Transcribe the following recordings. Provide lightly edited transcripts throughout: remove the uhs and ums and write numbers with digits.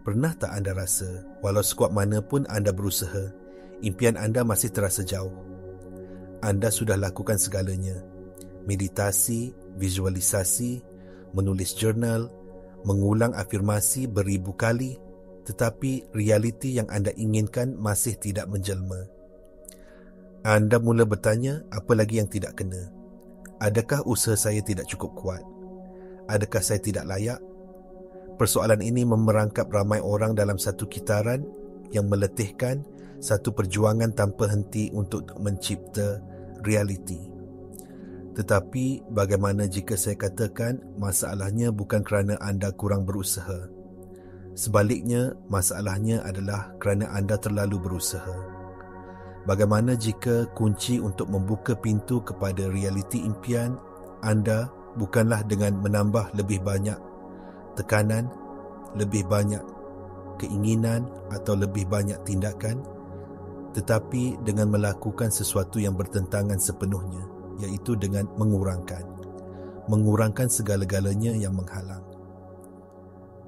Pernah tak anda rasa, walau sekuat mana pun anda berusaha, impian anda masih terasa jauh? Anda sudah lakukan segalanya. Meditasi, visualisasi, menulis jurnal, mengulang afirmasi beribu kali, tetapi realiti yang anda inginkan masih tidak menjelma. Anda mula bertanya, apa lagi yang tidak kena? Adakah usaha saya tidak cukup kuat? Adakah saya tidak layak? Persoalan ini memerangkap ramai orang dalam satu kitaran yang meletihkan satu perjuangan tanpa henti untuk mencipta realiti. Tetapi bagaimana jika saya katakan masalahnya bukan kerana anda kurang berusaha? Sebaliknya, masalahnya adalah kerana anda terlalu berusaha. Bagaimana jika kunci untuk membuka pintu kepada realiti impian anda bukanlah dengan menambah lebih banyak tekanan, lebih banyak keinginan atau lebih banyak tindakan, tetapi dengan melakukan sesuatu yang bertentangan sepenuhnya, iaitu dengan mengurangkan segala-galanya yang menghalang.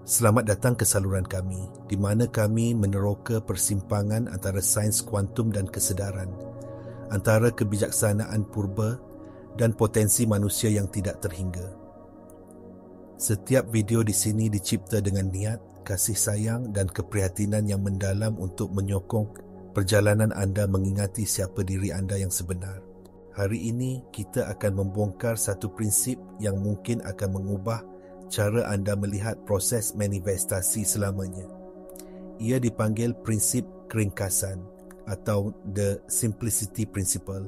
Selamat datang ke saluran kami, di mana kami meneroka persimpangan antara sains kuantum dan kesedaran, antara kebijaksanaan purba dan potensi manusia yang tidak terhingga. Setiap video di sini dicipta dengan niat, kasih sayang dan keprihatinan yang mendalam untuk menyokong perjalanan anda mengingati siapa diri anda yang sebenar. Hari ini kita akan membongkar satu prinsip yang mungkin akan mengubah cara anda melihat proses manifestasi selamanya. Ia dipanggil prinsip keringkasan atau the simplicity principle.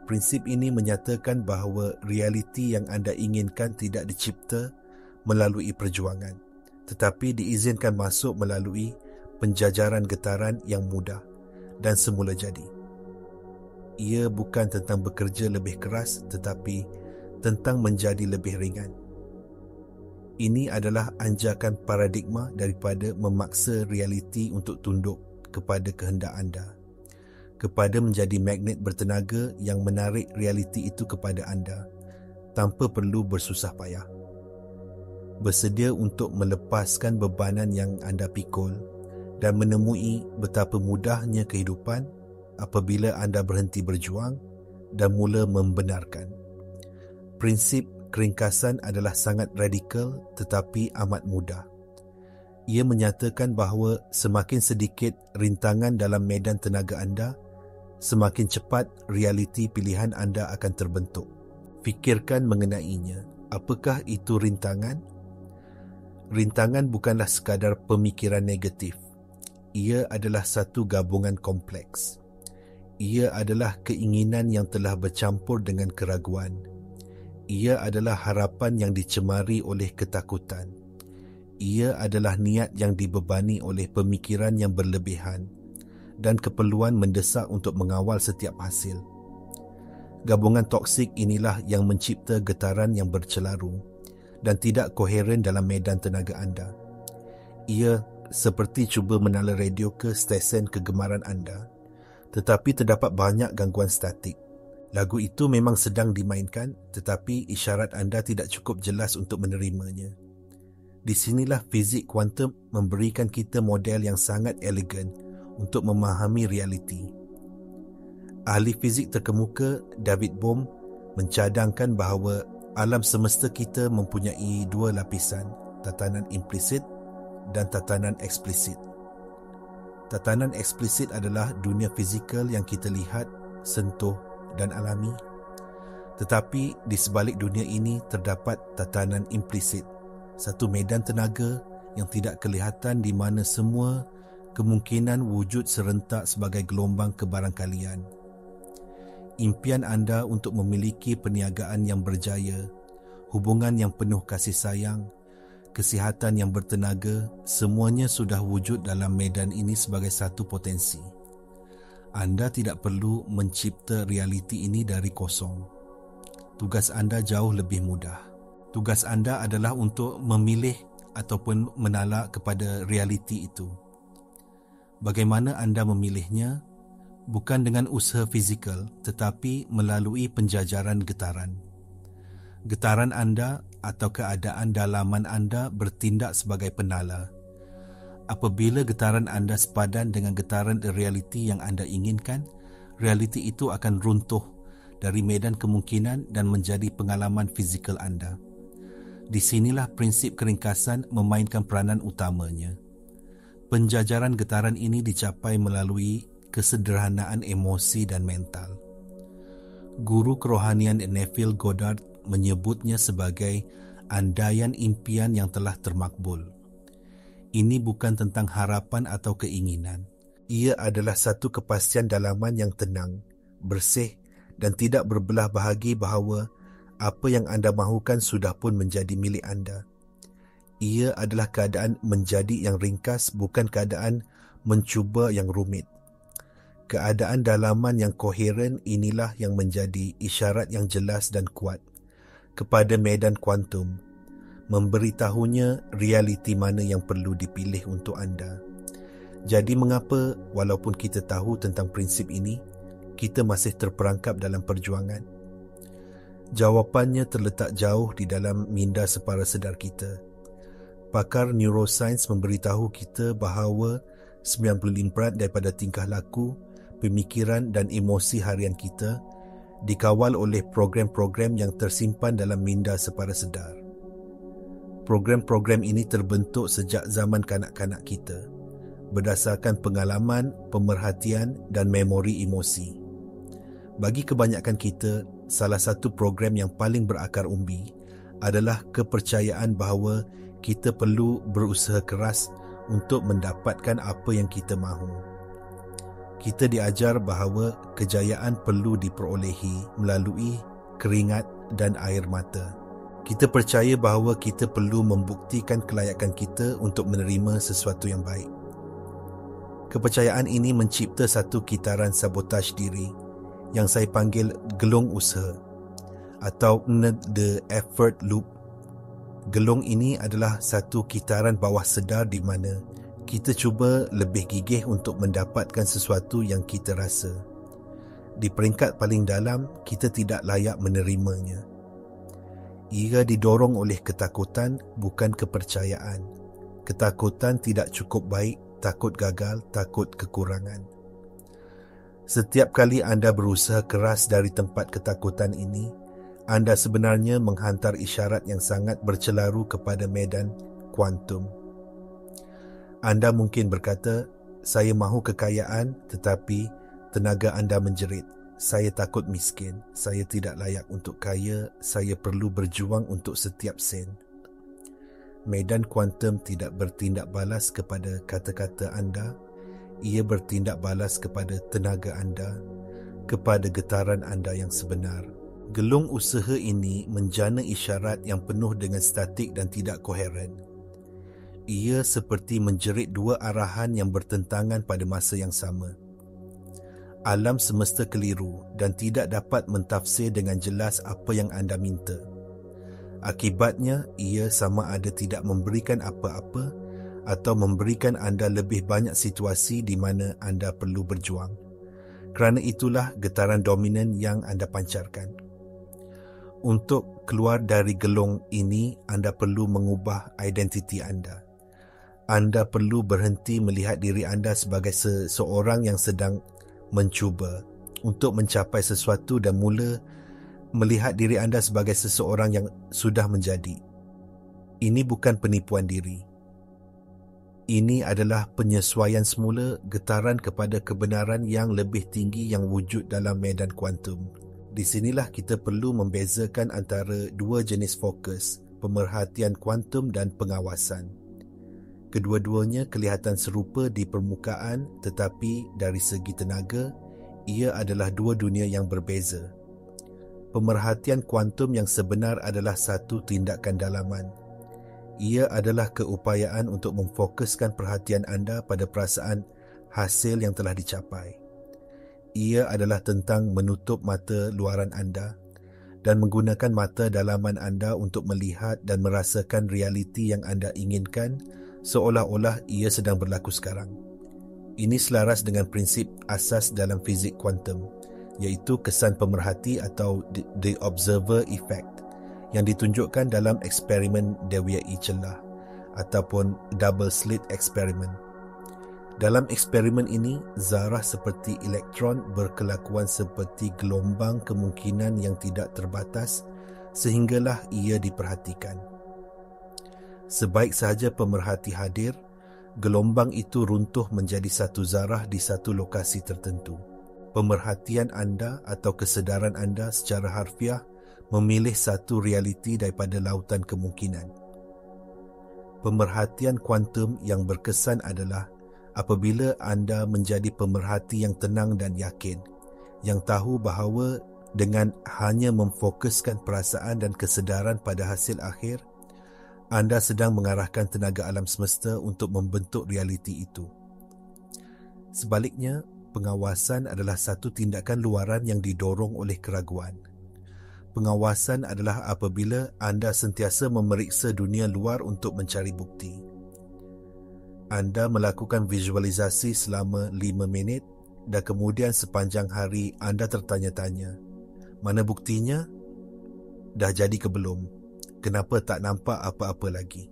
Prinsip ini menyatakan bahawa realiti yang anda inginkan tidak dicipta melalui perjuangan, tetapi diizinkan masuk melalui penjajaran getaran yang mudah dan semula jadi. Ia bukan tentang bekerja lebih keras, tetapi tentang menjadi lebih ringan. Ini adalah anjakan paradigma daripada memaksa realiti untuk tunduk kepada kehendak anda, kepada menjadi magnet bertenaga yang menarik realiti itu kepada anda tanpa perlu bersusah payah. Bersedia untuk melepaskan bebanan yang anda pikul dan menemui betapa mudahnya kehidupan apabila anda berhenti berjuang dan mula membenarkan. Prinsip keringkasan adalah sangat radikal tetapi amat mudah. Ia menyatakan bahawa semakin sedikit rintangan dalam medan tenaga anda, semakin cepat realiti pilihan anda akan terbentuk. Fikirkan mengenainya. Apakah itu rintangan? Rintangan bukanlah sekadar pemikiran negatif. Ia adalah satu gabungan kompleks. Ia adalah keinginan yang telah bercampur dengan keraguan. Ia adalah harapan yang dicemari oleh ketakutan. Ia adalah niat yang dibebani oleh pemikiran yang berlebihan dan keperluan mendesak untuk mengawal setiap hasil. Gabungan toksik inilah yang mencipta getaran yang bercelarung dan tidak koheren dalam medan tenaga anda. Ia seperti cuba menala radio ke stesen kegemaran anda, tetapi terdapat banyak gangguan statik. Lagu itu memang sedang dimainkan, tetapi isyarat anda tidak cukup jelas untuk menerimanya. Di sinilah fizik kuantum memberikan kita model yang sangat elegan untuk memahami realiti. Ahli fizik terkemuka David Bohm mencadangkan bahawa alam semesta kita mempunyai dua lapisan, tatanan implisit dan tatanan eksplisit. Tatanan eksplisit adalah dunia fizikal yang kita lihat, sentuh dan alami. Tetapi di sebalik dunia ini terdapat tatanan implisit, satu medan tenaga yang tidak kelihatan di mana semua kemungkinan wujud serentak sebagai gelombang kebarangkalian. Impian anda untuk memiliki perniagaan yang berjaya, hubungan yang penuh kasih sayang, kesihatan yang bertenaga, semuanya sudah wujud dalam medan ini sebagai satu potensi. Anda tidak perlu mencipta realiti ini dari kosong. Tugas anda jauh lebih mudah. Tugas anda adalah untuk memilih ataupun menalak kepada realiti itu. Bagaimana anda memilihnya? Bukan dengan usaha fizikal, tetapi melalui penjajaran getaran. Getaran anda atau keadaan dalaman anda bertindak sebagai penala. Apabila getaran anda sepadan dengan getaran realiti yang anda inginkan, realiti itu akan runtuh dari medan kemungkinan dan menjadi pengalaman fizikal anda. Di sinilah prinsip keringkasan memainkan peranan utamanya. Penjajaran getaran ini dicapai melalui kesederhanaan emosi dan mental. Guru kerohanian Neville Goddard menyebutnya sebagai andaian impian yang telah termakbul. Ini bukan tentang harapan atau keinginan. Ia adalah satu kepastian dalaman yang tenang, bersih dan tidak berbelah bahagi bahawa apa yang anda mahukan sudah pun menjadi milik anda. Ia adalah keadaan menjadi yang ringkas, bukan keadaan mencuba yang rumit. Keadaan dalaman yang koheren inilah yang menjadi isyarat yang jelas dan kuat kepada medan kuantum, memberitahunya realiti mana yang perlu dipilih untuk anda. Jadi mengapa walaupun kita tahu tentang prinsip ini, kita masih terperangkap dalam perjuangan? Jawapannya terletak jauh di dalam minda separa sedar kita. Pakar neuroscience memberitahu kita bahawa 95% daripada tingkah laku, pemikiran dan emosi harian kita dikawal oleh program-program yang tersimpan dalam minda separa sedar. Program-program ini terbentuk sejak zaman kanak-kanak kita, berdasarkan pengalaman, pemerhatian dan memori emosi. Bagi kebanyakan kita, salah satu program yang paling berakar umbi adalah kepercayaan bahawa kita perlu berusaha keras untuk mendapatkan apa yang kita mahu. Kita diajar bahawa kejayaan perlu diperolehi melalui keringat dan air mata. Kita percaya bahawa kita perlu membuktikan kelayakan kita untuk menerima sesuatu yang baik. Kepercayaan ini mencipta satu kitaran sabotaj diri yang saya panggil gelung usaha atau the effort loop. Gelung ini adalah satu kitaran bawah sedar di mana kita cuba lebih gigih untuk mendapatkan sesuatu yang kita rasa. Di peringkat paling dalam, kita tidak layak menerimanya. Ia didorong oleh ketakutan, bukan kepercayaan. Ketakutan tidak cukup baik, takut gagal, takut kekurangan. Setiap kali anda berusaha keras dari tempat ketakutan ini, anda sebenarnya menghantar isyarat yang sangat bercelaru kepada medan kuantum. Anda mungkin berkata, saya mahu kekayaan, tetapi tenaga anda menjerit. Saya takut miskin, saya tidak layak untuk kaya, saya perlu berjuang untuk setiap sen. Medan kuantum tidak bertindak balas kepada kata-kata anda, ia bertindak balas kepada tenaga anda, kepada getaran anda yang sebenar. Gelung usaha ini menjana isyarat yang penuh dengan statik dan tidak koheren. Ia seperti menjerit dua arahan yang bertentangan pada masa yang sama. Alam semesta keliru dan tidak dapat mentafsir dengan jelas apa yang anda minta. Akibatnya, ia sama ada tidak memberikan apa-apa atau memberikan anda lebih banyak situasi di mana anda perlu berjuang. Kerana itulah getaran dominan yang anda pancarkan. Untuk keluar dari gelung ini, anda perlu mengubah identiti anda. Anda perlu berhenti melihat diri anda sebagai seseorang yang sedang mencuba untuk mencapai sesuatu dan mula melihat diri anda sebagai seseorang yang sudah menjadi. Ini bukan penipuan diri. Ini adalah penyesuaian semula getaran kepada kebenaran yang lebih tinggi yang wujud dalam medan kuantum. Di sinilah kita perlu membezakan antara dua jenis fokus, pemerhatian kuantum dan pengawasan. Kedua-duanya kelihatan serupa di permukaan, tetapi dari segi tenaga, ia adalah dua dunia yang berbeza. Pemerhatian kuantum yang sebenar adalah satu tindakan dalaman. Ia adalah keupayaan untuk memfokuskan perhatian anda pada perasaan hasil yang telah dicapai. Ia adalah tentang menutup mata luaran anda dan menggunakan mata dalaman anda untuk melihat dan merasakan realiti yang anda inginkan seolah-olah ia sedang berlaku sekarang. Ini selaras dengan prinsip asas dalam fizik kuantum, iaitu kesan pemerhati atau the observer effect yang ditunjukkan dalam eksperimen Dewey Celah ataupun double slit experiment. Dalam eksperimen ini, zarah seperti elektron berkelakuan seperti gelombang kemungkinan yang tidak terbatas sehinggalah ia diperhatikan. Sebaik sahaja pemerhati hadir, gelombang itu runtuh menjadi satu zarah di satu lokasi tertentu. Pemerhatian anda atau kesedaran anda secara harfiah memilih satu realiti daripada lautan kemungkinan. Pemerhatian kuantum yang berkesan adalah apabila anda menjadi pemerhati yang tenang dan yakin, yang tahu bahawa dengan hanya memfokuskan perasaan dan kesedaran pada hasil akhir, anda sedang mengarahkan tenaga alam semesta untuk membentuk realiti itu. Sebaliknya, pengawasan adalah satu tindakan luaran yang didorong oleh keraguan. Pengawasan adalah apabila anda sentiasa memeriksa dunia luar untuk mencari bukti. Anda melakukan visualisasi selama 5 minit dan kemudian sepanjang hari anda tertanya-tanya, mana buktinya? Dah jadi ke belum? Kenapa tak nampak apa-apa lagi?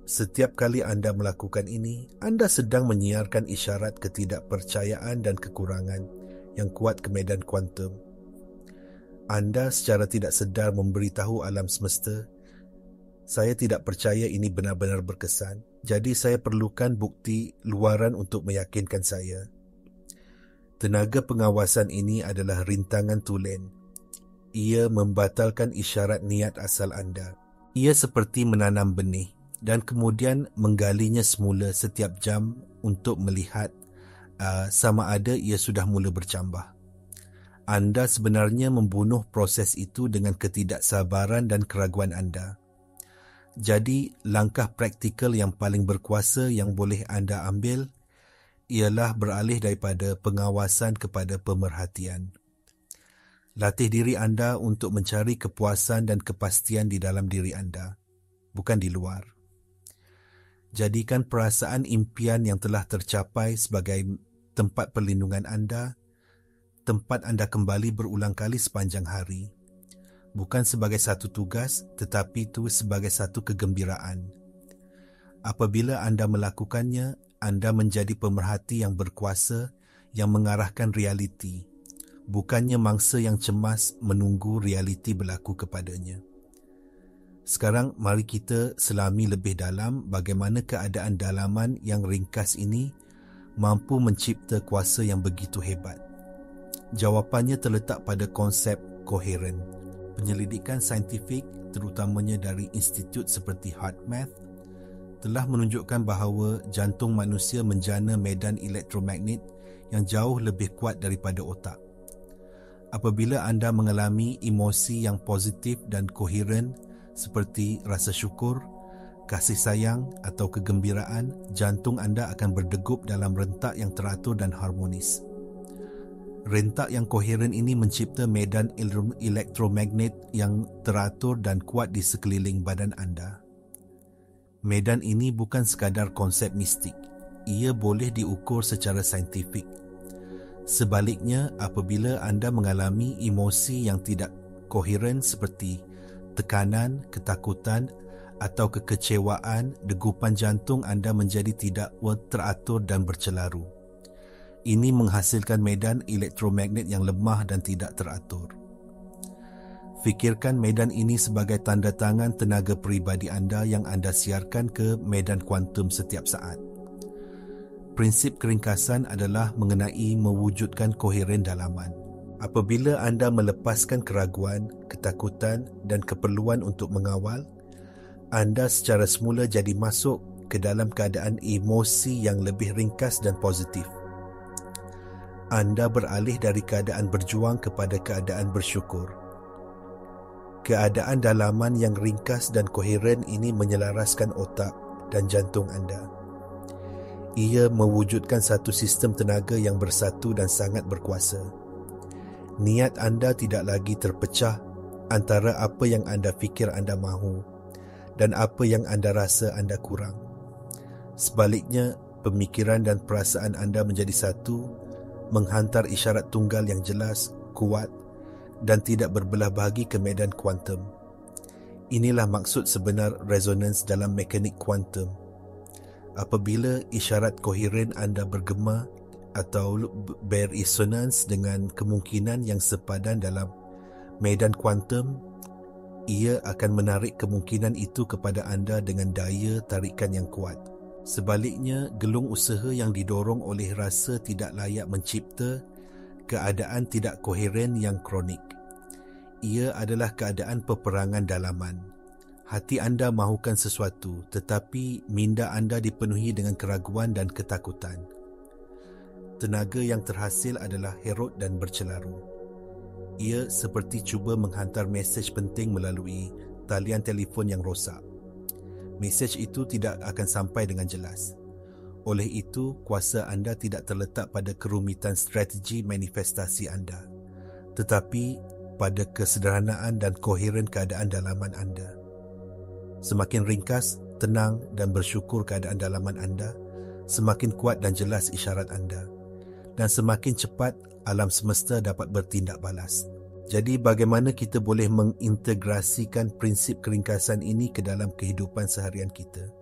Setiap kali anda melakukan ini, anda sedang menyiarkan isyarat ketidakpercayaan dan kekurangan yang kuat ke medan kuantum. Anda secara tidak sedar memberitahu alam semesta, saya tidak percaya ini benar-benar berkesan, jadi saya perlukan bukti luaran untuk meyakinkan saya. Tenaga pengawasan ini adalah rintangan tulen. Ia membatalkan isyarat niat asal anda. Ia seperti menanam benih dan kemudian menggalinya semula setiap jam untuk melihat sama ada ia sudah mula bercambah. Anda sebenarnya membunuh proses itu dengan ketidaksabaran dan keraguan anda. Jadi, langkah praktikal yang paling berkuasa yang boleh anda ambil ialah beralih daripada pengawasan kepada pemerhatian. Latih diri anda untuk mencari kepuasan dan kepastian di dalam diri anda, bukan di luar. Jadikan perasaan impian yang telah tercapai sebagai tempat perlindungan anda, tempat anda kembali berulang kali sepanjang hari. Bukan sebagai satu tugas, tetapi itu sebagai satu kegembiraan. Apabila anda melakukannya, anda menjadi pemerhati yang berkuasa yang mengarahkan realiti, bukannya mangsa yang cemas menunggu realiti berlaku kepadanya. Sekarang, mari kita selami lebih dalam bagaimana keadaan dalaman yang ringkas ini mampu mencipta kuasa yang begitu hebat. Jawapannya terletak pada konsep koheren. Penyelidikan saintifik, terutamanya dari institut seperti HeartMath, telah menunjukkan bahawa jantung manusia menjana medan elektromagnet yang jauh lebih kuat daripada otak. Apabila anda mengalami emosi yang positif dan koheren seperti rasa syukur, kasih sayang atau kegembiraan, jantung anda akan berdegup dalam rentak yang teratur dan harmonis. Rentak yang koheren ini mencipta medan elektromagnet yang teratur dan kuat di sekeliling badan anda. Medan ini bukan sekadar konsep mistik. Ia boleh diukur secara saintifik. Sebaliknya, apabila anda mengalami emosi yang tidak koheren seperti tekanan, ketakutan atau kekecewaan, degupan jantung anda menjadi tidak teratur dan bercelaru. Ini menghasilkan medan elektromagnet yang lemah dan tidak teratur. Fikirkan medan ini sebagai tanda tangan tenaga peribadi anda yang anda siarkan ke medan kuantum setiap saat. Prinsip keringkasan adalah mengenai mewujudkan koheren dalaman. Apabila anda melepaskan keraguan, ketakutan dan keperluan untuk mengawal, anda secara semula jadi masuk ke dalam keadaan emosi yang lebih ringkas dan positif. Anda beralih dari keadaan berjuang kepada keadaan bersyukur. Keadaan dalaman yang ringkas dan koheren ini menyelaraskan otak dan jantung anda. Ia mewujudkan satu sistem tenaga yang bersatu dan sangat berkuasa. Niat anda tidak lagi terpecah antara apa yang anda fikir anda mahu dan apa yang anda rasa anda kurang. Sebaliknya, pemikiran dan perasaan anda menjadi satu, menghantar isyarat tunggal yang jelas, kuat dan tidak berbelah bahagi ke medan kuantum. Inilah maksud sebenar resonans dalam mekanik kuantum. Apabila isyarat koheren anda bergema atau berisonans dengan kemungkinan yang sepadan dalam medan kuantum, ia akan menarik kemungkinan itu kepada anda dengan daya tarikan yang kuat. Sebaliknya, gelung usaha yang didorong oleh rasa tidak layak mencipta keadaan tidak koheren yang kronik. Ia adalah keadaan peperangan dalaman. Hati anda mahukan sesuatu, tetapi minda anda dipenuhi dengan keraguan dan ketakutan. Tenaga yang terhasil adalah herot dan bercelaru. Ia seperti cuba menghantar mesej penting melalui talian telefon yang rosak. Mesej itu tidak akan sampai dengan jelas. Oleh itu, kuasa anda tidak terletak pada kerumitan strategi manifestasi anda, tetapi pada kesederhanaan dan koheren keadaan dalaman anda. Semakin ringkas, tenang dan bersyukur keadaan dalaman anda, semakin kuat dan jelas isyarat anda, dan semakin cepat alam semesta dapat bertindak balas. Jadi bagaimana kita boleh mengintegrasikan prinsip keringkasan ini ke dalam kehidupan seharian kita?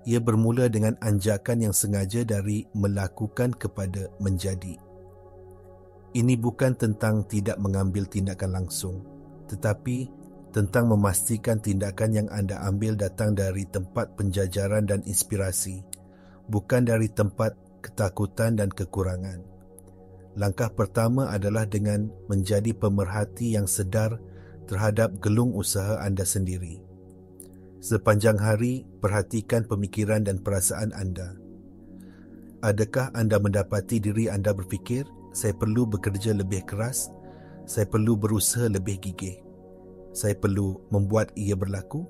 Ia bermula dengan anjakan yang sengaja dari melakukan kepada menjadi. Ini bukan tentang tidak mengambil tindakan langsung, tetapi tentang memastikan tindakan yang anda ambil datang dari tempat penjajaran dan inspirasi, bukan dari tempat ketakutan dan kekurangan. Langkah pertama adalah dengan menjadi pemerhati yang sedar terhadap gelung usaha anda sendiri. Sepanjang hari, perhatikan pemikiran dan perasaan anda. Adakah anda mendapati diri anda berfikir, saya perlu bekerja lebih keras, saya perlu berusaha lebih gigih, saya perlu membuat ia berlaku?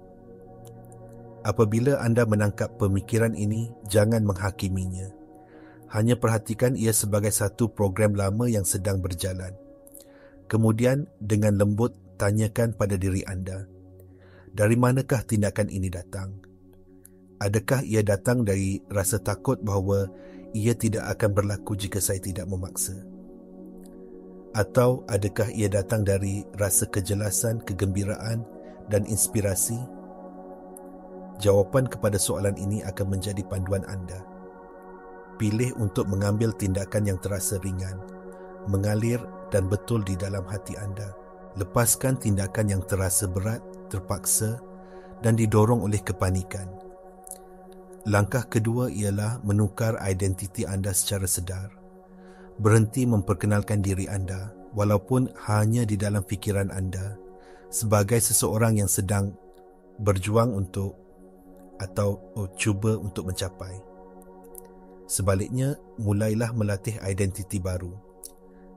Apabila anda menangkap pemikiran ini, jangan menghakiminya. Hanya perhatikan ia sebagai satu program lama yang sedang berjalan. Kemudian, dengan lembut, tanyakan pada diri anda, dari manakah tindakan ini datang? Adakah ia datang dari rasa takut bahawa ia tidak akan berlaku jika saya tidak memaksa? Atau adakah ia datang dari rasa kejelasan, kegembiraan dan inspirasi? Jawapan kepada soalan ini akan menjadi panduan anda. Pilih untuk mengambil tindakan yang terasa ringan, mengalir dan betul di dalam hati anda. Lepaskan tindakan yang terasa berat, terpaksa dan didorong oleh kepanikan. Langkah kedua ialah menukar identiti anda secara sedar. Berhenti memperkenalkan diri anda, walaupun hanya di dalam fikiran anda, sebagai seseorang yang sedang berjuang untuk atau cuba untuk mencapai. Sebaliknya, mulailah melatih identiti baru.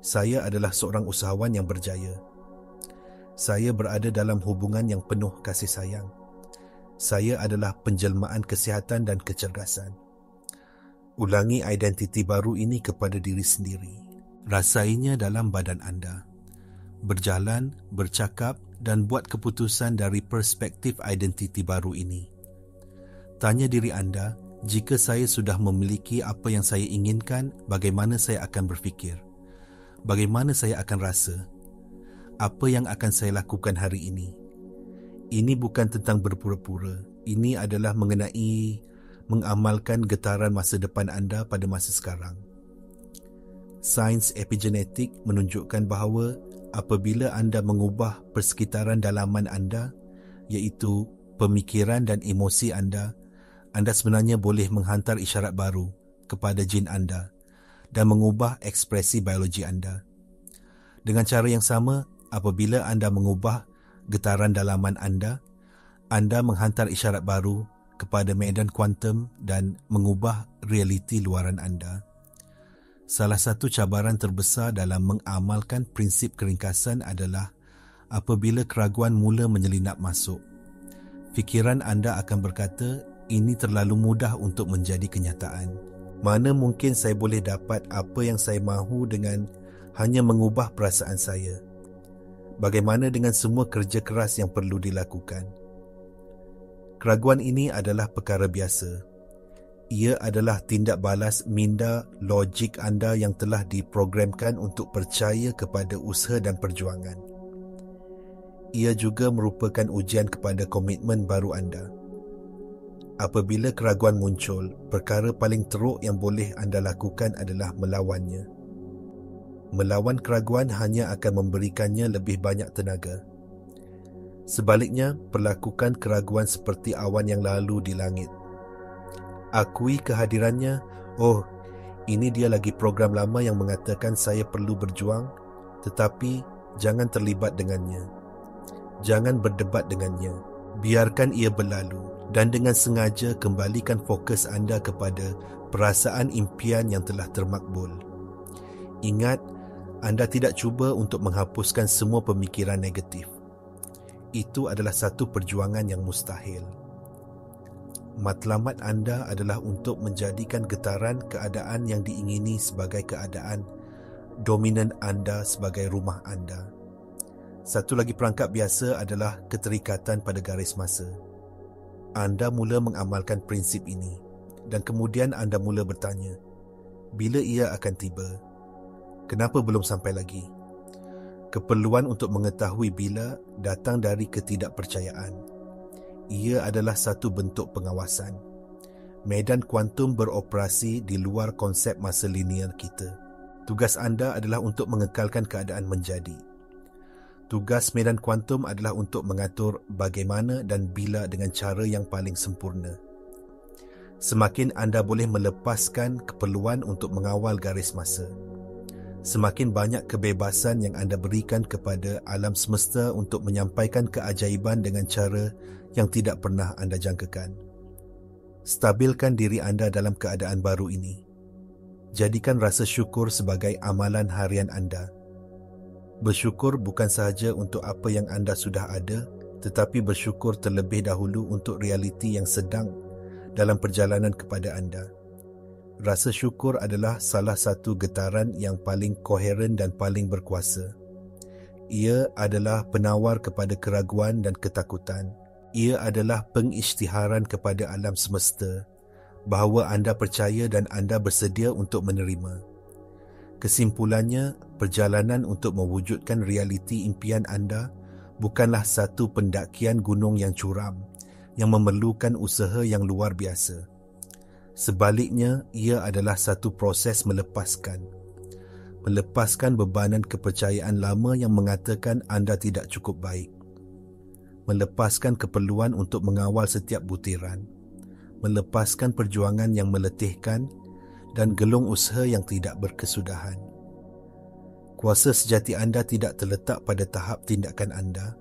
Saya adalah seorang usahawan yang berjaya. Saya berada dalam hubungan yang penuh kasih sayang. Saya adalah penjelmaan kesihatan dan kecerdasan. Ulangi identiti baru ini kepada diri sendiri. Rasainya dalam badan anda. Berjalan, bercakap dan buat keputusan dari perspektif identiti baru ini. Tanya diri anda, jika saya sudah memiliki apa yang saya inginkan, bagaimana saya akan berfikir? Bagaimana saya akan rasa? Apa yang akan saya lakukan hari ini? Ini bukan tentang berpura-pura. Ini adalah mengenai mengamalkan getaran masa depan anda pada masa sekarang. Sains epigenetik menunjukkan bahawa apabila anda mengubah persekitaran dalaman anda, iaitu pemikiran dan emosi anda sebenarnya boleh menghantar isyarat baru kepada jin anda dan mengubah ekspresi biologi anda. Dengan cara yang sama, apabila anda mengubah getaran dalaman anda menghantar isyarat baru kepada medan kuantum dan mengubah realiti luaran anda. Salah satu cabaran terbesar dalam mengamalkan prinsip keringkasan adalah apabila keraguan mula menyelinap masuk. Fikiran anda akan berkata, ini terlalu mudah untuk menjadi kenyataan. Mana mungkin saya boleh dapat apa yang saya mahu dengan hanya mengubah perasaan saya? Bagaimana dengan semua kerja keras yang perlu dilakukan? Keraguan ini adalah perkara biasa. Ia adalah tindak balas minda logik anda yang telah diprogramkan untuk percaya kepada usaha dan perjuangan. Ia juga merupakan ujian kepada komitmen baru anda. Apabila keraguan muncul, perkara paling teruk yang boleh anda lakukan adalah melawannya. Melawan keraguan hanya akan memberikannya lebih banyak tenaga. Sebaliknya, perlakukan keraguan seperti awan yang lalu di langit. Akui kehadirannya. Oh, ini dia lagi program lama yang mengatakan saya perlu berjuang, tetapi jangan terlibat dengannya. Jangan berdebat dengannya. Biarkan ia berlalu dan dengan sengaja kembalikan fokus anda kepada perasaan impian yang telah termakbul. Ingat, anda tidak cuba untuk menghapuskan semua pemikiran negatif. Itu adalah satu perjuangan yang mustahil. Matlamat anda adalah untuk menjadikan getaran keadaan yang diingini sebagai keadaan dominan anda sebagai rumah anda. Satu lagi perangkap biasa adalah keterikatan pada garis masa. Anda mula mengamalkan prinsip ini dan kemudian anda mula bertanya, bila ia akan tiba? Kenapa belum sampai lagi? Keperluan untuk mengetahui bila datang dari ketidakpercayaan. Ia adalah satu bentuk pengawasan. Medan kuantum beroperasi di luar konsep masa linear kita. Tugas anda adalah untuk mengekalkan keadaan menjadi. Tugas medan kuantum adalah untuk mengatur bagaimana dan bila dengan cara yang paling sempurna. Semakin anda boleh melepaskan keperluan untuk mengawal garis masa, semakin banyak kebebasan yang anda berikan kepada alam semesta untuk menyampaikan keajaiban dengan cara yang tidak pernah anda jangkakan. Stabilkan diri anda dalam keadaan baru ini. Jadikan rasa syukur sebagai amalan harian anda. Bersyukur bukan sahaja untuk apa yang anda sudah ada, tetapi bersyukur terlebih dahulu untuk realiti yang sedang dalam perjalanan kepada anda. Rasa syukur adalah salah satu getaran yang paling koheren dan paling berkuasa. Ia adalah penawar kepada keraguan dan ketakutan. Ia adalah pengisytiharan kepada alam semesta bahawa anda percaya dan anda bersedia untuk menerima. Kesimpulannya, perjalanan untuk mewujudkan realiti impian anda bukanlah satu pendakian gunung yang curam yang memerlukan usaha yang luar biasa. Sebaliknya, ia adalah satu proses melepaskan bebanan kepercayaan lama yang mengatakan anda tidak cukup baik. Melepaskan keperluan untuk mengawal setiap butiran. Melepaskan perjuangan yang meletihkan dan gelung usaha yang tidak berkesudahan. Kuasa sejati anda tidak terletak pada tahap tindakan anda,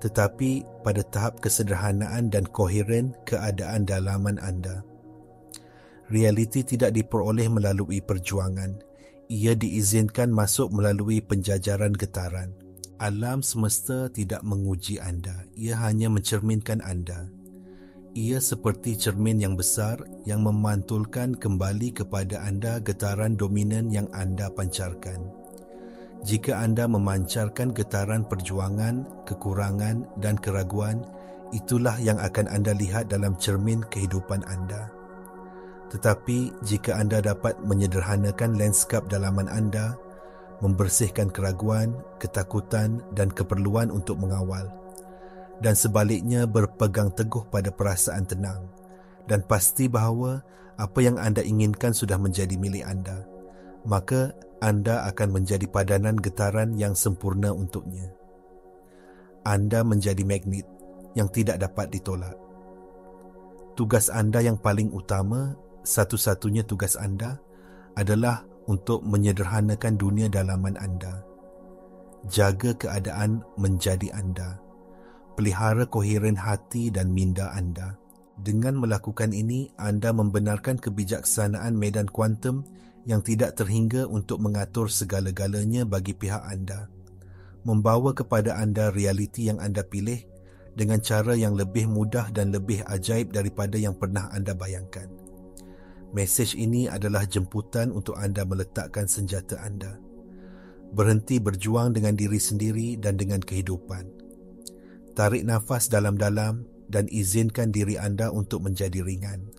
tetapi pada tahap kesederhanaan dan koheren keadaan dalaman anda. Realiti tidak diperoleh melalui perjuangan. Ia diizinkan masuk melalui penjajaran getaran. Alam semesta tidak menguji anda. Ia hanya mencerminkan anda. Ia seperti cermin yang besar yang memantulkan kembali kepada anda getaran dominan yang anda pancarkan. Jika anda memancarkan getaran perjuangan, kekurangan dan keraguan, itulah yang akan anda lihat dalam cermin kehidupan anda. Tetapi jika anda dapat menyederhanakan lanskap dalaman anda, membersihkan keraguan, ketakutan dan keperluan untuk mengawal, dan sebaliknya berpegang teguh pada perasaan tenang dan pasti bahawa apa yang anda inginkan sudah menjadi milik anda, maka anda akan menjadi padanan getaran yang sempurna untuknya. Anda menjadi magnet yang tidak dapat ditolak. Tugas anda yang paling utama, satu-satunya tugas anda, adalah untuk menyederhanakan dunia dalaman anda. Jaga keadaan menjadi anda. Pelihara koheren hati dan minda anda. Dengan melakukan ini, anda membenarkan kebijaksanaan medan kuantum yang tidak terhingga untuk mengatur segala-galanya bagi pihak anda. Membawa kepada anda realiti yang anda pilih dengan cara yang lebih mudah dan lebih ajaib daripada yang pernah anda bayangkan. Mesej ini adalah jemputan untuk anda meletakkan senjata anda. Berhenti berjuang dengan diri sendiri dan dengan kehidupan. Tarik nafas dalam-dalam dan izinkan diri anda untuk menjadi ringan.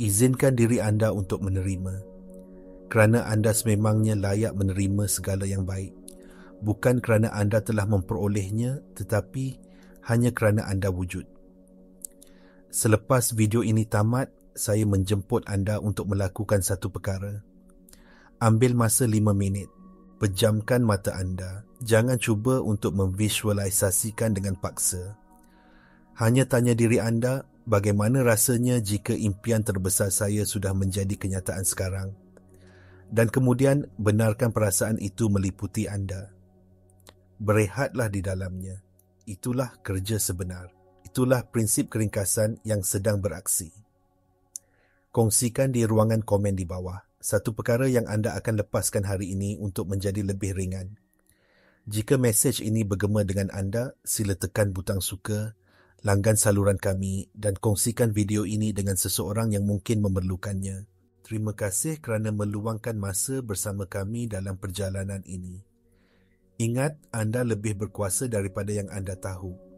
Izinkan diri anda untuk menerima. Kerana anda sememangnya layak menerima segala yang baik. bukan kerana anda telah memperolehnya, tetapi hanya kerana anda wujud. Selepas video ini tamat, saya menjemput anda untuk melakukan satu perkara. Ambil masa 5 minit. Pejamkan mata anda. Jangan cuba untuk memvisualisasikan dengan paksa. Hanya tanya diri anda, bagaimana rasanya jika impian terbesar saya sudah menjadi kenyataan sekarang? Dan kemudian benarkan perasaan itu meliputi anda. Berehatlah di dalamnya. Itulah kerja sebenar. Itulah prinsip keringkasan yang sedang beraksi. Kongsikan di ruangan komen di bawah satu perkara yang anda akan lepaskan hari ini untuk menjadi lebih ringan. Jika mesej ini bergema dengan anda, sila tekan butang suka, langgan saluran kami dan kongsikan video ini dengan seseorang yang mungkin memerlukannya. Terima kasih kerana meluangkan masa bersama kami dalam perjalanan ini. Ingat, anda lebih berkuasa daripada yang anda tahu.